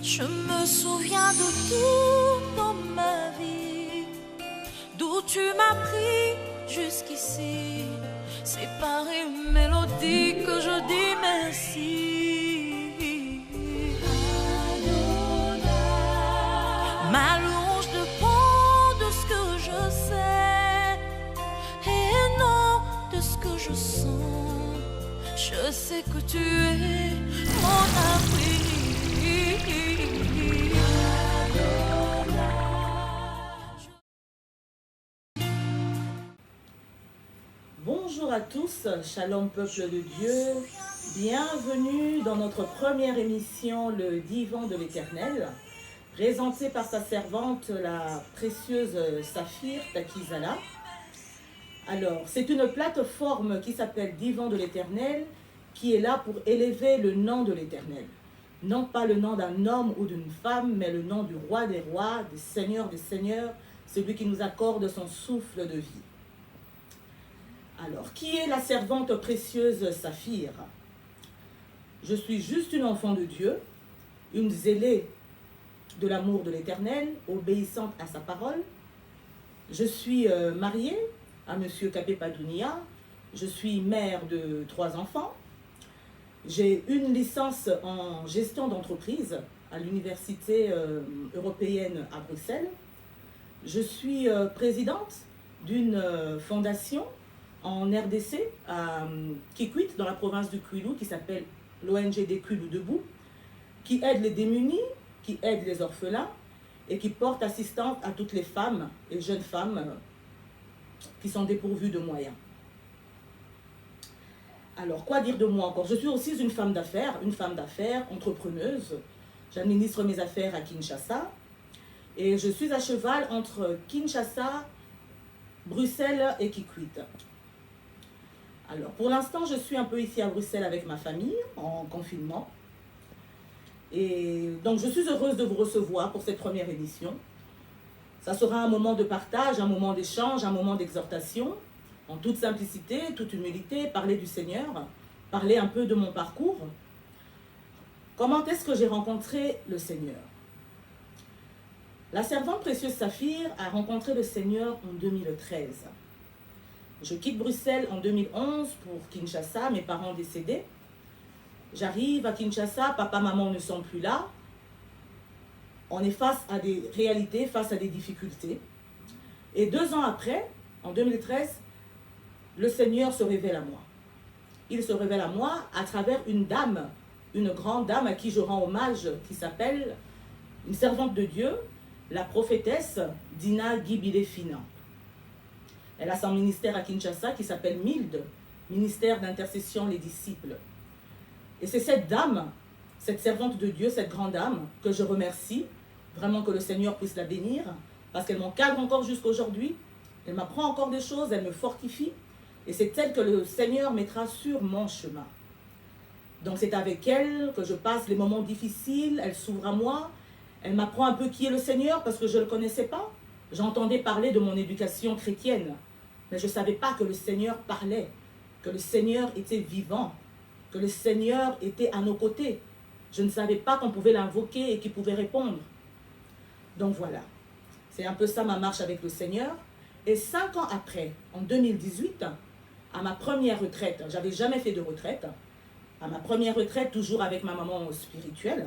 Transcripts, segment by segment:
Je me souviens de tout dans ma vie, d'où tu m'as pris jusqu'ici. C'est par une mélodie que je dis merci. Ma louange dépend de ce que je sais et non de ce que je sens. Je sais que tu es mon abri. Bonjour à tous, Shalom peuple de Dieu, bienvenue dans notre première émission, le Divan de l'Éternel, présentée par sa servante, la précieuse Saphir Takizala. Alors, c'est une plateforme qui s'appelle Divan de l'Éternel, qui est là pour élever le nom de l'Éternel. Non pas le nom d'un homme ou d'une femme, mais le nom du roi des rois, des seigneurs, celui qui nous accorde son souffle de vie. Alors, qui est la servante précieuse Saphir? Je suis juste une enfant de Dieu, une zélée de l'amour de l'Éternel, obéissante à sa parole. Je suis mariée à M. Kapé Padounia. Je suis mère de 3 enfants. J'ai une licence en gestion d'entreprise à l'Université européenne à Bruxelles. Je suis présidente d'une fondation en RDC, à Kikwit, dans la province du Kwilu, qui s'appelle l'ONG des Kwilu Debout, qui aide les démunis, qui aide les orphelins et qui porte assistance à toutes les femmes et jeunes femmes qui sont dépourvues de moyens. Alors, quoi dire de moi encore? Je suis aussi une femme d'affaires, entrepreneuse. J'administre mes affaires à Kinshasa et je suis à cheval entre Kinshasa, Bruxelles et Kikwit. Alors, pour l'instant, je suis un peu ici à Bruxelles avec ma famille, en confinement. Et donc, je suis heureuse de vous recevoir pour cette première émission. Ça sera un moment de partage, un moment d'échange, un moment d'exhortation, en toute simplicité, toute humilité, parler du Seigneur, parler un peu de mon parcours. Comment est-ce que j'ai rencontré le Seigneur? La servante précieuse Saphir a rencontré le Seigneur en 2013. Je quitte Bruxelles en 2011 pour Kinshasa, mes parents décédés. J'arrive à Kinshasa, papa, maman ne sont plus là. On est face à des réalités, face à des difficultés. Et 2 ans après, en 2013, le Seigneur se révèle à moi. Il se révèle à moi à travers une dame, une grande dame à qui je rends hommage, qui s'appelle une servante de Dieu, la prophétesse Dina Guibilefina. Elle a son ministère à Kinshasa qui s'appelle MILD, ministère d'intercession les disciples. Et c'est cette dame, cette servante de Dieu, cette grande dame, que je remercie, vraiment que le Seigneur puisse la bénir, parce qu'elle m'encadre encore jusqu'à aujourd'hui, elle m'apprend encore des choses, elle me fortifie, et c'est elle que le Seigneur mettra sur mon chemin. Donc c'est avec elle que je passe les moments difficiles, elle s'ouvre à moi, elle m'apprend un peu qui est le Seigneur, parce que je ne le connaissais pas. J'entendais parler de mon éducation chrétienne, mais je ne savais pas que le Seigneur parlait, que le Seigneur était vivant, que le Seigneur était à nos côtés. Je ne savais pas qu'on pouvait l'invoquer et qu'il pouvait répondre. Donc voilà, c'est un peu ça ma marche avec le Seigneur. Et 5 ans après, en 2018, à ma première retraite, j'avais jamais fait de retraite, à ma première retraite, toujours avec ma maman spirituelle,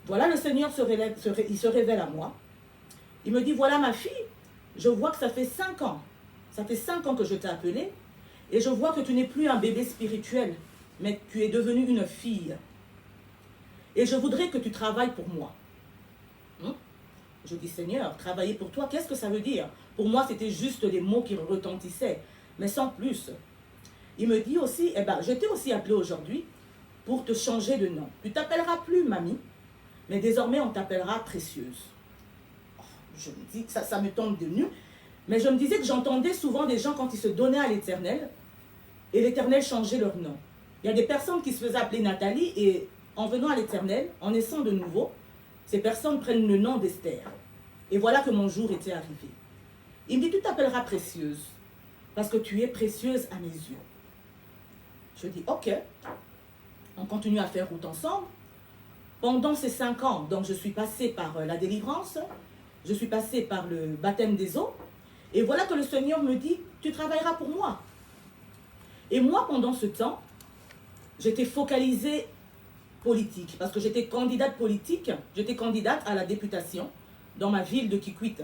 voilà, le Seigneur il se révèle à moi. Il me dit, voilà ma fille, je vois que ça fait 5 ans. Ça fait 5 ans que je t'ai appelée et je vois que tu n'es plus un bébé spirituel, mais tu es devenue une fille. Et je voudrais que tu travailles pour moi. Je dis, Seigneur, travailler pour toi, qu'est-ce que ça veut dire? Pour moi, c'était juste des mots qui retentissaient, mais sans plus. Il me dit aussi, je t'ai aussi appelé aujourd'hui pour te changer de nom. Tu t'appelleras plus mamie, mais désormais on t'appellera précieuse. Je me dis que ça me tombe de nu. Mais je me disais que j'entendais souvent des gens quand ils se donnaient à l'Éternel, et l'Éternel changeait leur nom. Il y a des personnes qui se faisaient appeler Nathalie, et en venant à l'Éternel, en naissant de nouveau, ces personnes prennent le nom d'Esther. Et voilà que mon jour était arrivé. Il me dit, tu t'appelleras précieuse, parce que tu es précieuse à mes yeux. Je dis, ok. On continue à faire route ensemble. Pendant ces 5 ans, donc je suis passée par la délivrance, je suis passée par le baptême des eaux, et voilà que le Seigneur me dit, tu travailleras pour moi. Et moi, pendant ce temps, j'étais focalisée politique, parce que j'étais candidate politique, j'étais candidate à la députation dans ma ville de Kikwit.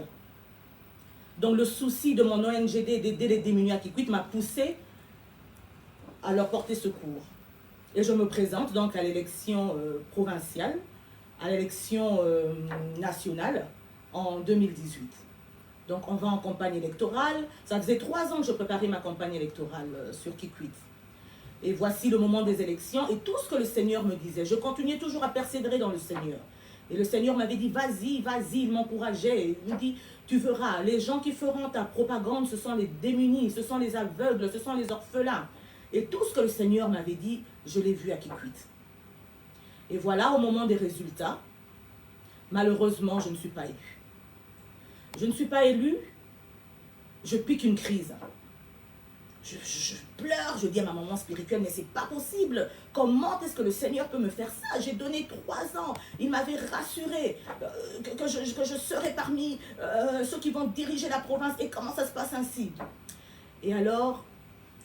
Donc le souci de mon ONGD d'aider les démunis à Kikwit m'a poussée à leur porter secours. Et je me présente donc à l'élection provinciale, à l'élection nationale en 2018. Donc on va en campagne électorale. Ça faisait 3 ans que je préparais ma campagne électorale sur Kikwit. Et voici le moment des élections et tout ce que le Seigneur me disait. Je continuais toujours à persévérer dans le Seigneur. Et le Seigneur m'avait dit, vas-y, vas-y, il m'encourageait. Il me dit, tu verras, les gens qui feront ta propagande, ce sont les démunis, ce sont les aveugles, ce sont les orphelins. Et tout ce que le Seigneur m'avait dit, je l'ai vu à Kikwit. Et voilà, au moment des résultats, malheureusement, je ne suis pas élue. Je ne suis pas élue, je pique une crise. Je pleure, je dis à ma maman spirituelle, mais c'est pas possible. Comment est-ce que le Seigneur peut me faire ça? J'ai donné 3 ans. Il m'avait rassuré que je serais parmi ceux qui vont diriger la province. Et comment ça se passe ainsi? Et alors,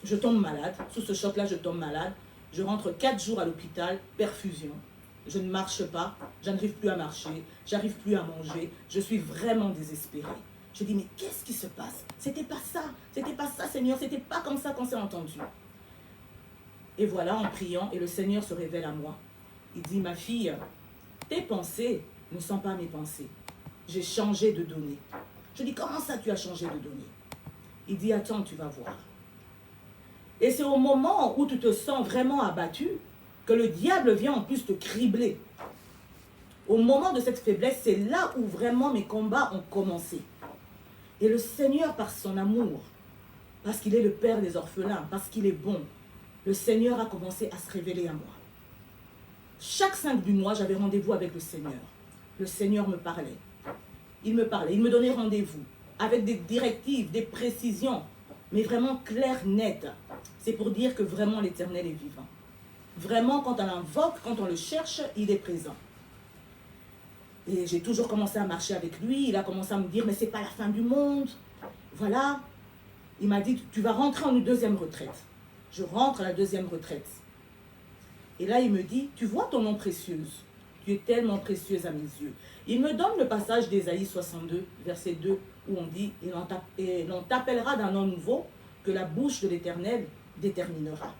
je tombe malade. Sous ce choc-là, je tombe malade. Je rentre 4 jours à l'hôpital, perfusion. Je ne marche pas, je n'arrive plus à marcher, j'arrive plus à manger. Je suis vraiment désespérée. Je dis, mais qu'est-ce qui se passe? C'était pas ça, Seigneur, c'était pas comme ça qu'on s'est entendu. Et voilà, en priant, et le Seigneur se révèle à moi. Il dit, ma fille, tes pensées ne sont pas mes pensées. J'ai changé de données. Je dis, comment ça tu as changé de données? Il dit, attends, tu vas voir. Et c'est au moment où tu te sens vraiment abattu que le diable vient en plus te cribler. Au moment de cette faiblesse, c'est là où vraiment mes combats ont commencé. Et le Seigneur, par son amour, parce qu'il est le Père des orphelins, parce qu'il est bon, le Seigneur a commencé à se révéler à moi. Chaque 5 du mois, j'avais rendez-vous avec le Seigneur. Le Seigneur me parlait. Il me parlait, il me donnait rendez-vous, avec des directives, des précisions, mais vraiment claires, nettes. C'est pour dire que vraiment l'Éternel est vivant. Vraiment, quand on l'invoque, quand on le cherche, il est présent. Et j'ai toujours commencé à marcher avec lui. Il a commencé à me dire, mais c'est pas la fin du monde. Voilà. Il m'a dit, tu vas rentrer en une 2e retraite. Je rentre à la 2e retraite. Et là, il me dit, tu vois ton nom précieuse. Tu es tellement précieuse à mes yeux. Il me donne le passage d'Ésaïe 62, verset 2, où on dit, et l'on t'appellera d'un nom nouveau que la bouche de l'Éternel déterminera.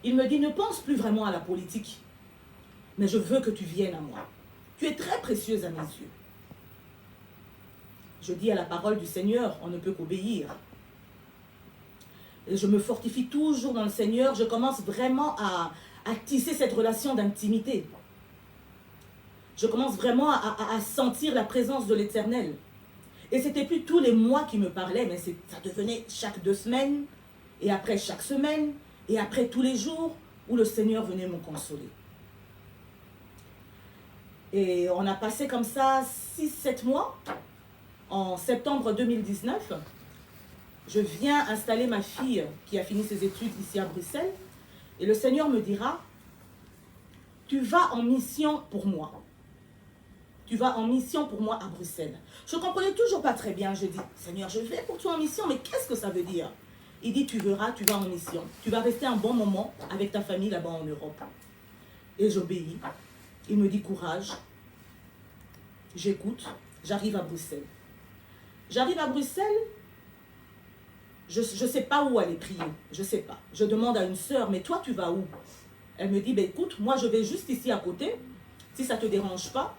Il me dit, ne pense plus vraiment à la politique, mais je veux que tu viennes à moi. Tu es très précieuse à mes yeux. Je dis à la parole du Seigneur, on ne peut qu'obéir. Et je me fortifie toujours dans le Seigneur. Je commence vraiment à tisser cette relation d'intimité. Je commence vraiment à sentir la présence de l'Éternel. Et c'était plus tous les mois qui me parlaient, mais ça devenait chaque 2 semaines, et après chaque semaine, et après tous les jours, où le Seigneur venait me consoler. Et on a passé comme ça 6-7 mois. En septembre 2019, je viens installer ma fille qui a fini ses études ici à Bruxelles. Et le Seigneur me dira, tu vas en mission pour moi. Tu vas en mission pour moi à Bruxelles. Je ne comprenais toujours pas très bien. Je dis, Seigneur, je vais pour toi en mission, mais qu'est-ce que ça veut dire? Il dit, tu verras, tu vas en mission. Tu vas rester un bon moment avec ta famille là-bas en Europe. Et j'obéis. Il me dit, courage. J'écoute. J'arrive à Bruxelles. J'arrive à Bruxelles. Je ne sais pas où aller prier. Je ne sais pas. Je demande à une sœur, mais toi, tu vas où? Elle me dit, ben, écoute, moi, je vais juste ici à côté. Si ça ne te dérange pas,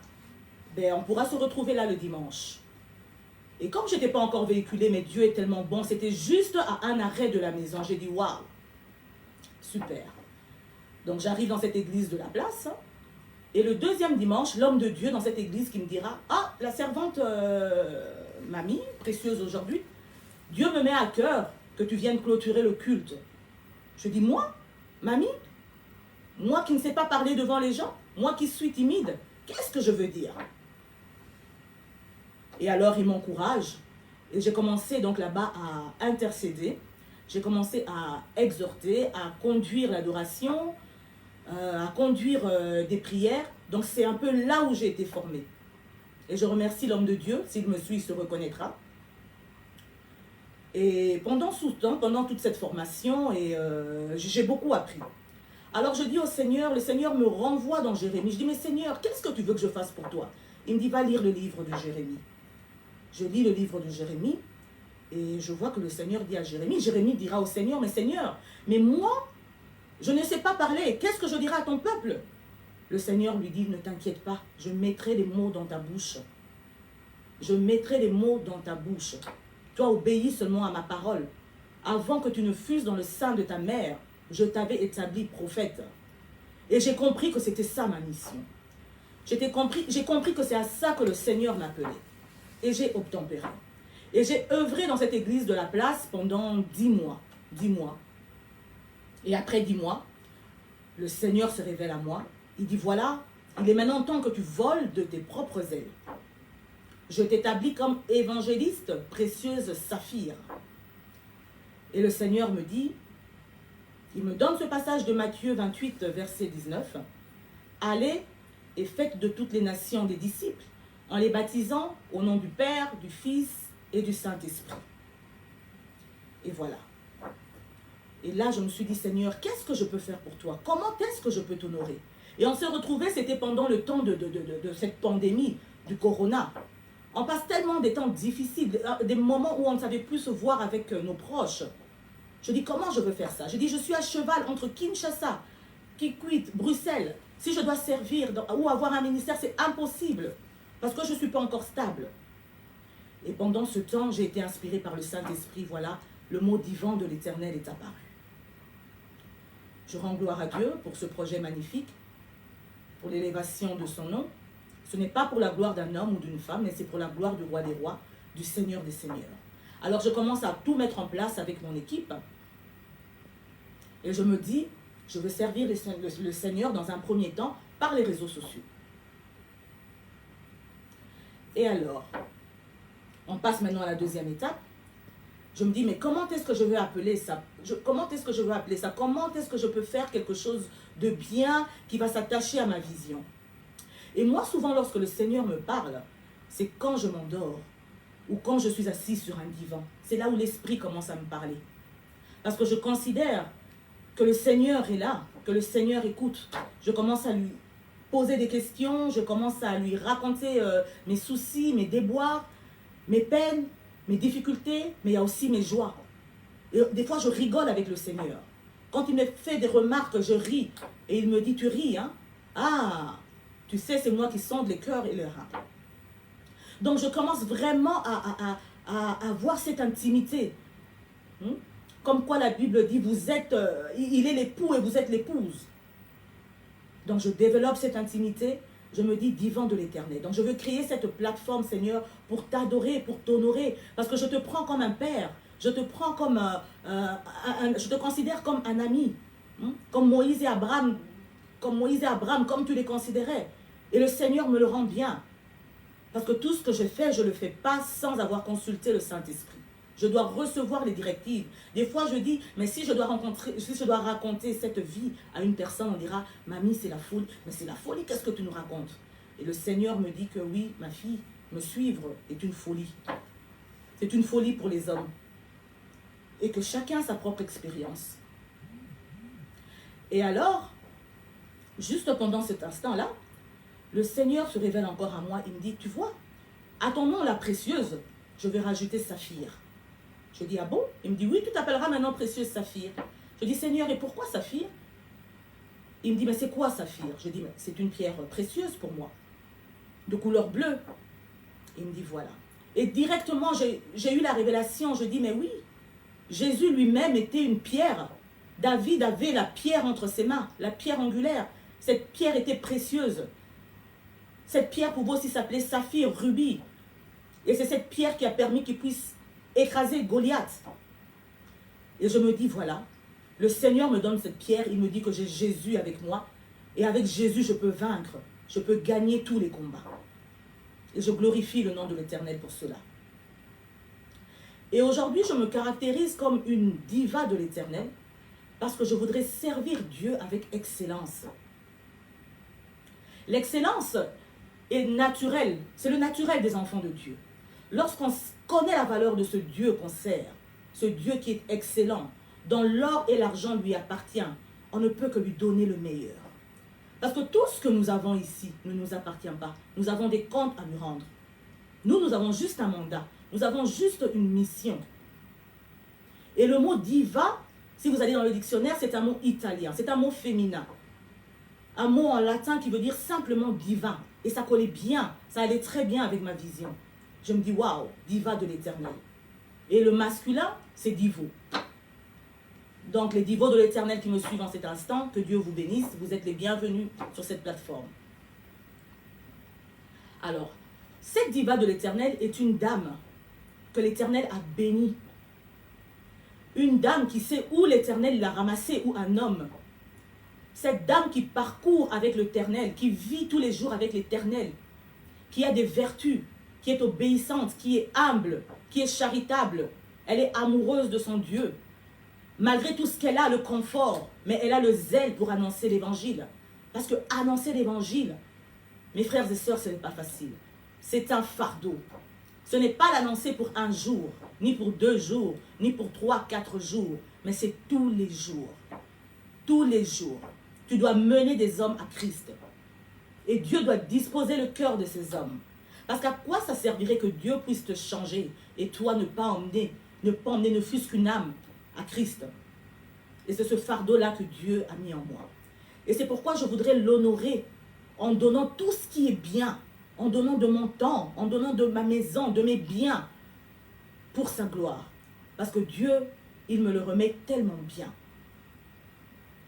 ben, on pourra se retrouver là le dimanche. Et comme je n'étais pas encore véhiculée, mais Dieu est tellement bon, c'était juste à un arrêt de la maison. J'ai dit, waouh, super. Donc j'arrive dans cette église de la place. Et le 2e dimanche, l'homme de Dieu dans cette église qui me dira, ah, la servante mamie, précieuse aujourd'hui, Dieu me met à cœur que tu viennes clôturer le culte. Je dis, moi, mamie, moi qui ne sais pas parler devant les gens, moi qui suis timide, qu'est-ce que je veux dire? Et alors, il m'encourage. Et j'ai commencé donc là-bas à intercéder. J'ai commencé à exhorter, à conduire l'adoration. à conduire des prières. Donc c'est un peu là où j'ai été formée. Et je remercie l'homme de Dieu, s'il me suit, il se reconnaîtra. Et pendant toute cette formation, j'ai beaucoup appris. Alors je dis au Seigneur, le Seigneur me renvoie dans Jérémie. Je dis, mais Seigneur, qu'est-ce que tu veux que je fasse pour toi? Il me dit, va lire le livre de Jérémie. Je lis le livre de Jérémie et je vois que le Seigneur dit à Jérémie, Jérémie dira au Seigneur, mais Seigneur, mais moi, je ne sais pas parler, qu'est-ce que je dirai à ton peuple? Le Seigneur lui dit, ne t'inquiète pas, je mettrai les mots dans ta bouche. Je mettrai les mots dans ta bouche. Toi, obéis seulement à ma parole. Avant que tu ne fusses dans le sein de ta mère, je t'avais établi prophète. Et j'ai compris que c'était ça ma mission. J'ai compris que c'est à ça que le Seigneur m'appelait. Et j'ai obtempéré. Et j'ai œuvré dans cette église de la place pendant 10 mois. 10 mois. Et après 10 mois, le Seigneur se révèle à moi. Il dit, voilà, il est maintenant temps que tu voles de tes propres ailes. Je t'établis comme évangéliste, précieuse saphir. Et le Seigneur me dit, il me donne ce passage de Matthieu 28, verset 19. Allez et faites de toutes les nations des disciples, en les baptisant au nom du Père, du Fils et du Saint-Esprit. Et voilà. Et là, je me suis dit, Seigneur, qu'est-ce que je peux faire pour toi? Comment est-ce que je peux t'honorer? Et on s'est retrouvés, c'était pendant le temps de cette pandémie, du corona. On passe tellement des temps difficiles, des moments où on ne savait plus se voir avec nos proches. Je dis, comment je veux faire ça? Je dis, je suis à cheval entre Kinshasa, Kikwit, Bruxelles. Si je dois servir ou avoir un ministère, c'est impossible. Parce que je ne suis pas encore stable. Et pendant ce temps, j'ai été inspirée par le Saint-Esprit. Voilà, le mot divin de l'Éternel est apparu. Je rends gloire à Dieu pour ce projet magnifique, pour l'élévation de son nom. Ce n'est pas pour la gloire d'un homme ou d'une femme, mais c'est pour la gloire du roi des rois, du Seigneur des seigneurs. Alors je commence à tout mettre en place avec mon équipe. Et je me dis, je veux servir le Seigneur dans un premier temps par les réseaux sociaux. Et alors, on passe maintenant à la deuxième étape. Je me dis, mais comment est-ce que je vais appeler ça? Comment est-ce que je veux appeler ça? Comment est-ce que je peux faire quelque chose de bien qui va s'attacher à ma vision? Et moi, souvent, lorsque le Seigneur me parle, c'est quand je m'endors ou quand je suis assis sur un divan. C'est là où l'Esprit commence à me parler. Parce que je considère que le Seigneur est là, que le Seigneur écoute. Je commence à lui poser des questions, je commence à lui raconter mes soucis, mes déboires, mes peines, mes difficultés, mais il y a aussi mes joies. Et des fois, je rigole avec le Seigneur. Quand il me fait des remarques, je ris. Et il me dit, tu ris, hein? Ah, tu sais, c'est moi qui sonde les cœurs et les reins. Donc, je commence vraiment à avoir cette intimité. Comme quoi la Bible dit, vous êtes, il est l'époux et vous êtes l'épouse. Donc, je développe cette intimité. Je me dis, divin de l'Éternel. Donc, je veux créer cette plateforme, Seigneur, pour t'adorer, pour t'honorer. Parce que je te prends comme un père. Je te prends comme je te considère comme un ami. Comme Moïse et Abraham, comme tu les considérais. Et le Seigneur me le rend bien. Parce que tout ce que je fais, je ne le fais pas sans avoir consulté le Saint-Esprit. Je dois recevoir les directives. Des fois, je dis, mais si je dois raconter cette vie à une personne, on dira, mamie, c'est la folie. Mais c'est la folie, qu'est-ce que tu nous racontes? Et le Seigneur me dit que oui, ma fille, me suivre est une folie. C'est une folie pour les hommes. Et que chacun a sa propre expérience. Et alors, juste pendant cet instant-là, le Seigneur se révèle encore à moi. Il me dit, tu vois, à ton nom la précieuse, je vais rajouter Saphir. Je dis, ah bon? Il me dit, oui, tu t'appelleras maintenant précieuse Saphir. Je dis, Seigneur, et pourquoi Saphir? Il me dit, mais c'est quoi Saphir? Je dis, mais c'est une pierre précieuse pour moi, de couleur bleue. Il me dit, voilà. Et directement, j'ai eu la révélation. Je dis, mais oui, Jésus lui-même était une pierre. David avait la pierre entre ses mains, la pierre angulaire. Cette pierre était précieuse. Cette pierre pouvait aussi s'appeler saphir, rubis. Et c'est cette pierre qui a permis qu'il puisse écraser Goliath. Et je me dis, voilà, le Seigneur me donne cette pierre, il me dit que j'ai Jésus avec moi. Et avec Jésus, je peux vaincre, je peux gagner tous les combats. Et je glorifie le nom de l'Éternel pour cela. Et aujourd'hui, je me caractérise comme une diva de l'Éternel, Parce que je voudrais servir Dieu avec excellence. L'excellence est naturelle. C'est le naturel des enfants de Dieu. Lorsqu'on connaît la valeur de ce Dieu qu'on sert, ce Dieu qui est excellent, dont l'or et l'argent lui appartiennent, on ne peut que lui donner le meilleur. Parce que tout ce que nous avons ici ne nous appartient pas. Nous avons des comptes à lui rendre. Nous avons juste un mandat. Nous avons juste une mission. Et le mot diva, si vous allez dans le dictionnaire, c'est un mot italien. C'est un mot féminin. Un mot en latin qui veut dire simplement divin. Et ça collait bien. Ça allait très bien avec ma vision. Je me dis, waouh, diva de l'éternel. Et le masculin, c'est divo. Donc, les divos de l'Éternel qui me suivent en cet instant, que Dieu vous bénisse, vous êtes les bienvenus sur cette plateforme. Alors, cette diva de l'Éternel est une dame que l'Éternel a bénie. Une dame qui sait où l'Éternel l'a ramassée, ou un homme. Cette dame qui parcourt avec l'Éternel, qui vit tous les jours avec l'Éternel, qui a des vertus, qui est obéissante, qui est humble, qui est charitable. Elle est amoureuse de son Dieu. Malgré tout ce qu'elle a, le confort, mais elle a le zèle pour annoncer l'évangile. Parce que annoncer l'évangile, mes frères et sœurs, ce n'est pas facile. C'est un fardeau. Ce n'est pas l'annoncer pour un jour, ni pour 2 jours, ni pour 3, 4 jours, mais c'est tous les jours. Tous les jours. Tu dois mener des hommes à Christ. Et Dieu doit disposer le cœur de ces hommes. Parce qu'à quoi ça servirait que Dieu puisse te changer et toi ne pas emmener, ne fût-ce qu'une âme à Christ. Et c'est ce fardeau-là que Dieu a mis en moi. Et c'est pourquoi je voudrais l'honorer en donnant tout ce qui est bien, en donnant de mon temps, en donnant de ma maison, de mes biens, pour sa gloire. Parce que Dieu, il me le remet tellement bien.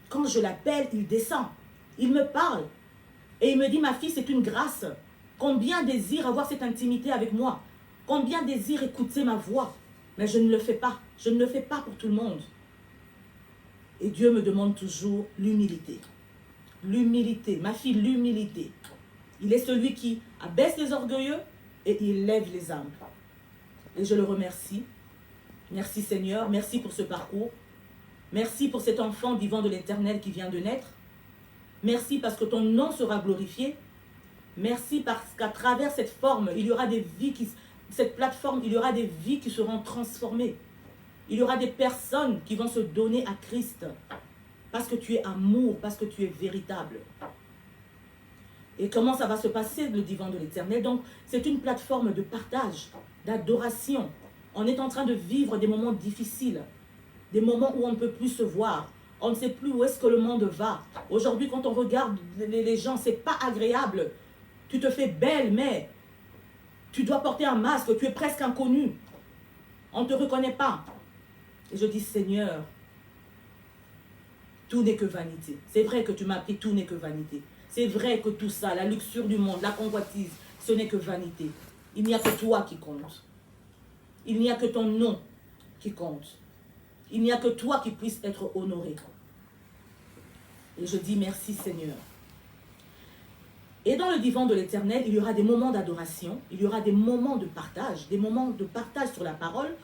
Quand je l'appelle, il descend. Il me parle. Et il me dit, ma fille, c'est une grâce. Combien désire avoir cette intimité avec moi? Combien désire écouter ma voix? Mais je ne le fais pas. Je ne le fais pas pour tout le monde. Et Dieu me demande toujours l'humilité. L'humilité. Ma fille, l'humilité. Il est celui qui abaisse les orgueilleux et il lève les humbles. Et je le remercie. Merci Seigneur. Merci pour ce parcours. Merci pour cet enfant vivant de l'Éternel qui vient de naître. Merci parce que ton nom sera glorifié. Merci parce qu'à travers cette forme, il y aura des vies cette plateforme, il y aura des vies qui seront transformées. Il y aura des personnes qui vont se donner à Christ. Parce que tu es amour, parce que tu es véritable. Et comment ça va se passer, le divan de l'Éternel? Donc, c'est une plateforme de partage, d'adoration. On est en train de vivre des moments difficiles. Des moments où on ne peut plus se voir. On ne sait plus où est-ce que le monde va. Aujourd'hui, quand on regarde les gens, ce n'est pas agréable. Tu te fais belle, mais tu dois porter un masque. Tu es presque inconnu. On ne te reconnaît pas. Et je dis, Seigneur, tout n'est que vanité. C'est vrai que tu m'as appris, tout n'est que vanité. C'est vrai que tout ça, la luxure du monde, la convoitise, ce n'est que vanité. Il n'y a que toi qui compte. Il n'y a que ton nom qui compte. Il n'y a que toi qui puisse être honoré. Et je dis merci Seigneur. Et dans le divan de l'Éternel, il y aura des moments d'adoration, il y aura des moments de partage sur la parole.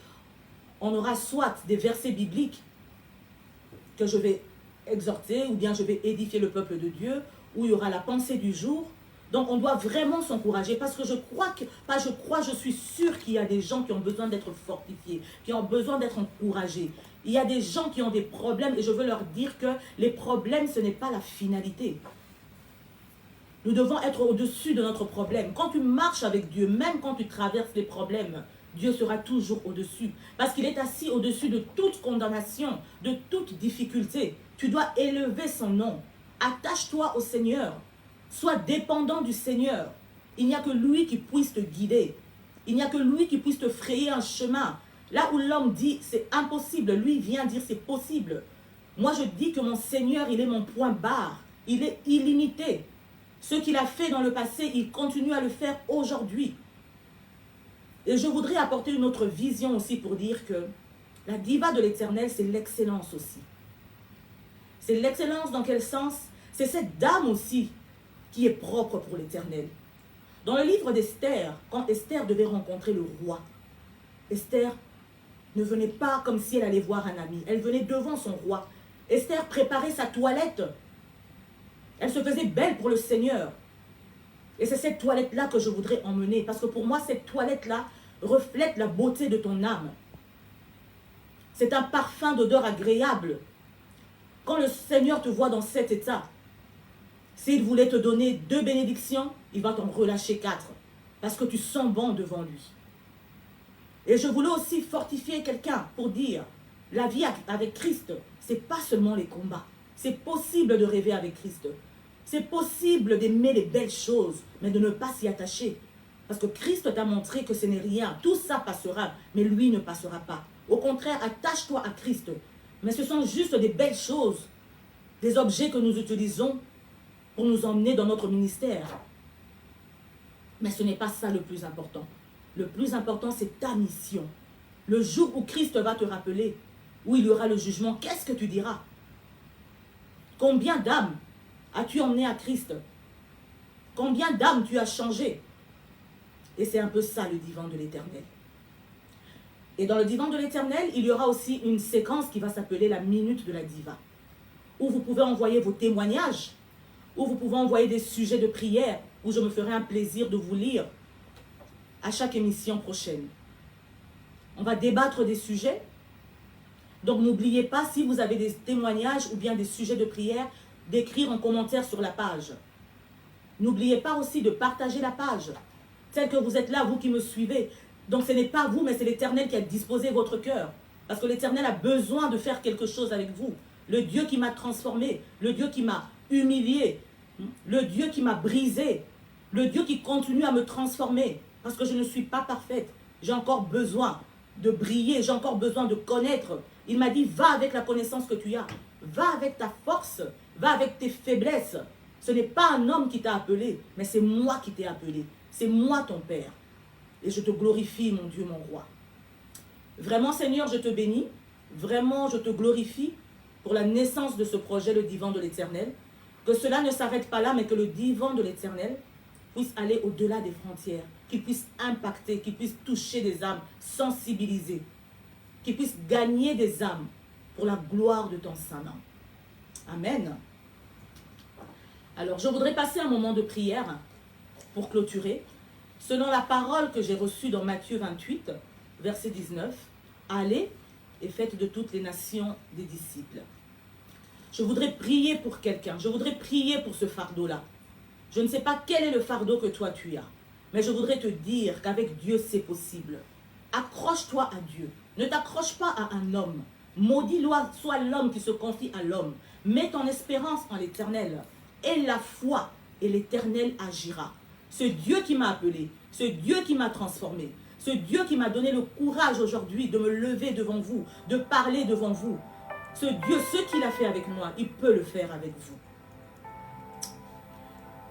On aura soit des versets bibliques que je vais exhorter, ou bien je vais édifier le peuple de Dieu, où il y aura la pensée du jour. Donc on doit vraiment s'encourager, parce que je suis sûre qu'il y a des gens qui ont besoin d'être fortifiés, qui ont besoin d'être encouragés. Il y a des gens qui ont des problèmes et je veux leur dire que les problèmes, ce n'est pas la finalité. Nous devons être au-dessus de notre problème. Quand tu marches avec Dieu, même quand tu traverses les problèmes, Dieu sera toujours au-dessus. Parce qu'il est assis au-dessus de toute condamnation, de toute difficulté. Tu dois élever son nom. Attache-toi au Seigneur. Sois dépendant du Seigneur. Il n'y a que lui qui puisse te guider. Il n'y a que lui qui puisse te frayer un chemin. Là où l'homme dit c'est impossible, lui vient dire c'est possible. Moi je dis que mon Seigneur, il est mon point barre. Il est illimité. Ce qu'il a fait dans le passé, il continue à le faire aujourd'hui. Et je voudrais apporter une autre vision aussi pour dire que la diva de l'Éternel, c'est l'excellence aussi. C'est l'excellence dans quel sens? C'est cette dame aussi qui est propre pour l'Éternel. Dans le livre d'Esther, quand Esther devait rencontrer le roi, Esther ne venait pas comme si elle allait voir un ami. Elle venait devant son roi. Esther préparait sa toilette. Elle se faisait belle pour le Seigneur. Et c'est cette toilette-là que je voudrais emmener. Parce que pour moi, cette toilette-là reflète la beauté de ton âme. C'est un parfum d'odeur agréable. Quand le Seigneur te voit dans cet état, s'il voulait te donner 2 bénédictions, il va t'en relâcher 4. Parce que tu sens bon devant lui. Et je voulais aussi fortifier quelqu'un pour dire, la vie avec Christ, ce n'est pas seulement les combats. C'est possible de rêver avec Christ. C'est possible d'aimer les belles choses, mais de ne pas s'y attacher. Parce que Christ t'a montré que ce n'est rien. Tout ça passera, mais lui ne passera pas. Au contraire, attache-toi à Christ. Mais ce sont juste des belles choses, des objets que nous utilisons pour nous emmener dans notre ministère. Mais ce n'est pas ça le plus important. Le plus important, c'est ta mission. Le jour où Christ va te rappeler, où il y aura le jugement, qu'est-ce que tu diras? Combien d'âmes as-tu emmené à Christ? Combien d'âmes tu as changé? Et c'est un peu ça le divan de l'Éternel. Et dans le divan de l'Éternel, il y aura aussi une séquence qui va s'appeler la minute de la diva, où vous pouvez envoyer vos témoignages, où vous pouvez envoyer des sujets de prière, où je me ferai un plaisir de vous lire à chaque émission prochaine. On va débattre des sujets. Donc n'oubliez pas, si vous avez des témoignages ou bien des sujets de prière, d'écrire en commentaire sur la page. N'oubliez pas aussi de partager la page, telle que vous êtes là, vous qui me suivez. Donc ce n'est pas vous, mais c'est l'Éternel qui a disposé votre cœur. Parce que l'Éternel a besoin de faire quelque chose avec vous. Le Dieu qui m'a transformé, le Dieu qui m'a humilié, le Dieu qui m'a brisé, le Dieu qui continue à me transformer. Parce que je ne suis pas parfaite. J'ai encore besoin de briller, j'ai encore besoin de connaître. Il m'a dit, va avec la connaissance que tu as. Va avec ta force, va avec tes faiblesses. Ce n'est pas un homme qui t'a appelé, mais c'est moi qui t'ai appelé. C'est moi ton Père. Et je te glorifie, mon Dieu, mon roi. Vraiment, Seigneur, je te bénis. Vraiment, je te glorifie pour la naissance de ce projet, le divan de l'Éternel. Que cela ne s'arrête pas là, mais que le divan de l'Éternel puisse aller au-delà des frontières, qu'il puisse impacter, qu'il puisse toucher des âmes, sensibiliser, qu'il puisse gagner des âmes pour la gloire de ton Saint-Nom. Amen. Alors, je voudrais passer un moment de prière pour clôturer. Selon la parole que j'ai reçue dans Matthieu 28, verset 19, « Allez et faites de toutes les nations des disciples. » Je voudrais prier pour quelqu'un, je voudrais prier pour ce fardeau-là. Je ne sais pas quel est le fardeau que toi tu as, mais je voudrais te dire qu'avec Dieu c'est possible. Accroche-toi à Dieu, ne t'accroche pas à un homme. Maudit soit l'homme qui se confie à l'homme. Mets ton espérance en l'Éternel. Aie la foi et l'Éternel agira. Ce Dieu qui m'a appelé, ce Dieu qui m'a transformé, ce Dieu qui m'a donné le courage aujourd'hui de me lever devant vous, de parler devant vous. Ce Dieu, ce qu'il a fait avec moi, il peut le faire avec vous.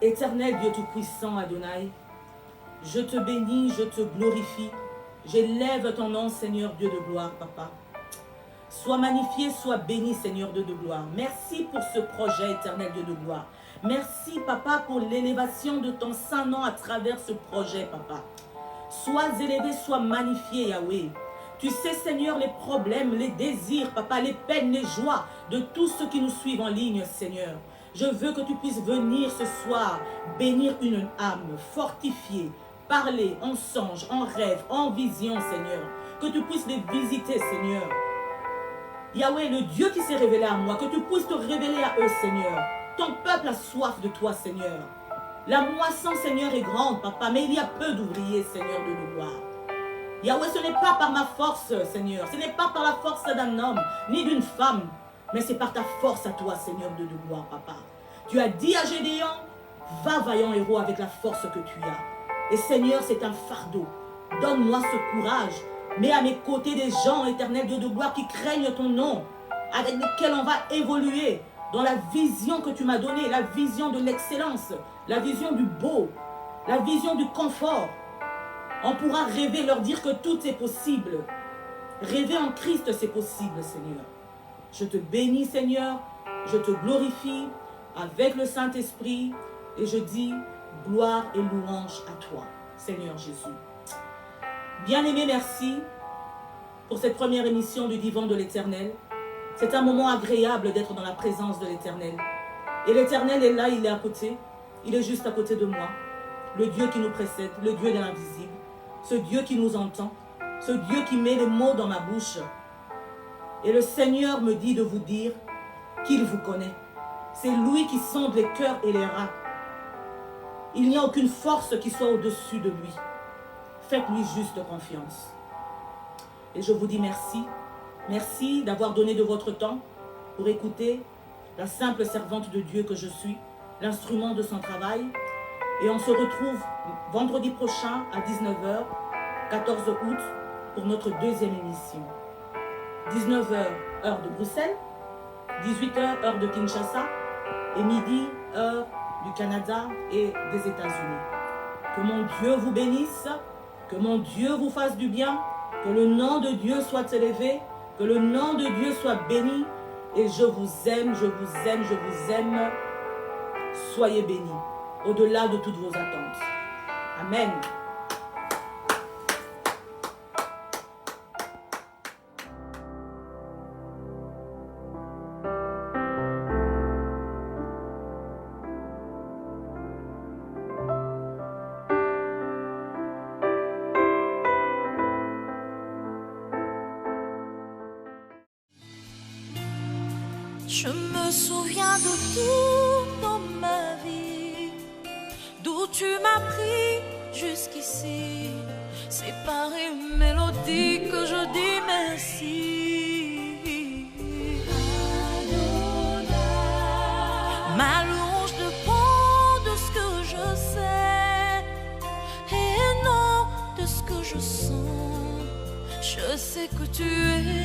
Éternel Dieu Tout-Puissant, Adonai, je te bénis, je te glorifie. J'élève ton nom, Seigneur Dieu de gloire, Papa. Sois magnifié, sois béni, Seigneur Dieu de gloire. Merci pour ce projet, Éternel Dieu de gloire. Merci, Papa, pour l'élévation de ton saint nom à travers ce projet, Papa. Sois élevé, sois magnifié, Yahweh. Tu sais, Seigneur, les problèmes, les désirs, Papa, les peines, les joies de tous ceux qui nous suivent en ligne, Seigneur. Je veux que tu puisses venir ce soir, bénir une âme, fortifier, parler en songe, en rêve, en vision, Seigneur. Que tu puisses les visiter, Seigneur. Yahweh, le Dieu qui s'est révélé à moi, que tu puisses te révéler à eux, Seigneur. Ton peuple a soif de toi, Seigneur. La moisson, Seigneur, est grande, Papa, mais il y a peu d'ouvriers, Seigneur, de gloire. Yahweh, ce n'est pas par ma force, Seigneur. Ce n'est pas par la force d'un homme, ni d'une femme. Mais c'est par ta force à toi, Seigneur de gloire, Papa. Tu as dit à Gédéon, va vaillant héros avec la force que tu as. Et Seigneur, c'est un fardeau. Donne-moi ce courage. Mets à mes côtés des gens, Éternel Dieu de gloire, qui craignent ton nom, avec lesquels on va évoluer dans la vision que tu m'as donnée, la vision de l'excellence, la vision du beau, la vision du confort. On pourra rêver, leur dire que tout est possible. Rêver en Christ, c'est possible, Seigneur. Je te bénis, Seigneur. Je te glorifie avec le Saint-Esprit. Et je dis gloire et louange à toi, Seigneur Jésus. Bien-aimé, merci pour cette première émission du Divan de l'Éternel. C'est un moment agréable d'être dans la présence de l'Éternel. Et l'Éternel est là, il est à côté. Il est juste à côté de moi. Le Dieu qui nous précède, le Dieu de l'invisible. Ce Dieu qui nous entend. Ce Dieu qui met les mots dans ma bouche. Et le Seigneur me dit de vous dire qu'il vous connaît. C'est lui qui sonde les cœurs et les reins. Il n'y a aucune force qui soit au-dessus de lui. Faites-lui juste confiance. Et je vous dis merci. Merci d'avoir donné de votre temps pour écouter la simple servante de Dieu que je suis, l'instrument de son travail. Et on se retrouve vendredi prochain à 19h, 14 août, pour notre deuxième émission. 19h, heure de Bruxelles, 18h, heure de Kinshasa, et midi, heure du Canada et des États-Unis. Que mon Dieu vous bénisse, que mon Dieu vous fasse du bien, que le nom de Dieu soit élevé, que le nom de Dieu soit béni, et je vous aime, je vous aime, je vous aime. Soyez bénis, au-delà de toutes vos attentes. Amen. Je me souviens de tout dans ma vie, d'où tu m'as pris jusqu'ici. C'est par une mélodie que je dis merci. Adonai. Ma louange dépend de ce que je sais et non de ce que je sens. Je sais que tu es